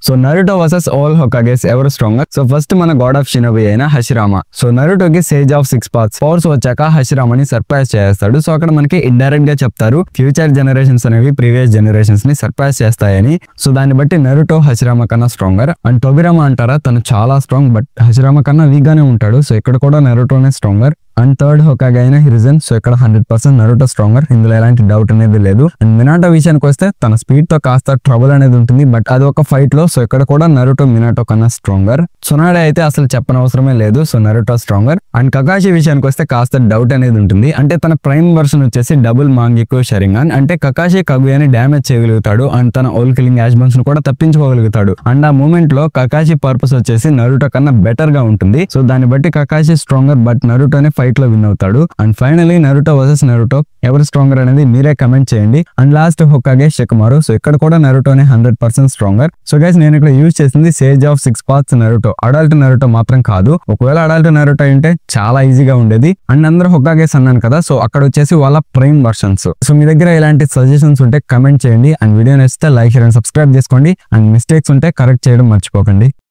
So Naruto versus all Hokages ఎవరు stronger? So first మన god of shinobi అయిన Hashirama. So నరుటోకి sage of 6 paths powers వచ్చాక హషిరామాని సర్ప్రైజ్ చేస్తాడు. సో అక్కడ మనకి ఇండైరెక్ట్ గా చెప్తారు ఫ్యూచర్ జనరేషన్స్ అనేవి ప్రీవియస్ జనరేషన్స్ ని సర్ప్రైజ్ చేస్తాయని. సో దాన్ని బట్టి నరుటో హషిరామా కన్నా స్ట్రాంగర్. అండ్ టోబిరామా అంటారా, తను చాలా స్ట్రాంగ్ బట్ హషిరామా కన్నా వీక్ గానే ఉంటాడు. సో ఇక్కడ కూడా నరుటోనే స్ట్రాంగర్. అండ్ థర్డ్ హోకాగే అయిన హిరిజన్. సో ఇక్కడ 100% నరుటో స్ట్రాంగర్, ఇందులో ఎలాంటి డౌట్ అనేది లేదు. అండ్ మినాటో విషయానికి వస్తే తన స్పీడ్ తో కాస్త ట్రబుల్ అనేది ఉంటుంది బట్ అది ఒక ఫైట్ లో. సో ఇక్కడ కూడా నరుటో మినాటో కన్నా స్ట్రాంగర్. సునాడే అయితే అసలు చెప్పనవసరమే లేదు. So Naruto stronger. And Kakashi విషయానికి వస్తే కాస్త డౌట్ అనేది ఉంటుంది. అంటే తన ప్రైమ్ వర్షన్ వచ్చేసి డబుల్ మాంగికు షరింగాన్. అంటే కకాషి కగుయాని డ్యామేజ్ చేయగలుగుతాడు అండ్ తన ఓల్ కిల్లింగ్ యాజ్బన్స్ ను కూడా తప్పించుకోగలుగుతాడు. అండ్ ఆ మూమెంట్ లో కకాషి పర్పస్ వచ్చేసి నరుటో కన్నా బెటర్ గా ఉంటుంది. సో దాన్ని బట్టి కకాషి స్ట్రాంగర్ బట్ నరుటోనే ఫైట్ లో విన్ అవుతాడు. And finally Naruto versus Naruto ఎవరు స్ట్రాంగర్ అనేది మీరే కమెంట్ చేయండి. And last Hokage Shikamaru. So ఇక్కడ కూడా నరుటోనే 100% స్ట్రాంగర్. సో గైస్ నేను ఇక్కడ యూజ్ చేసింది sage of 6 paths Naruto. Adult Naruto మాత్రం కాదు. ఒకవేళ అడల్ట్ నరుటో అంటే చాలా ఈజీగా ఉండేది. అండ్ అందరూ హోకాగేస్ అన్నాను కదా, సో అక్కడ వచ్చేసి వాళ్ళ ప్రైమ్ వర్షన్స్. సో మీ దగ్గర ఇలాంటి సజెషన్స్ ఉంటే కమెంట్ చేయండి. అండ్ వీడియో నచ్చితే లైక్ షేర్ అండ్ సబ్స్క్రైబ్ చేసుకోండి. అండ్ మిస్టేక్స్ ఉంటే కరెక్ట్ చేయడం మర్చిపోకండి.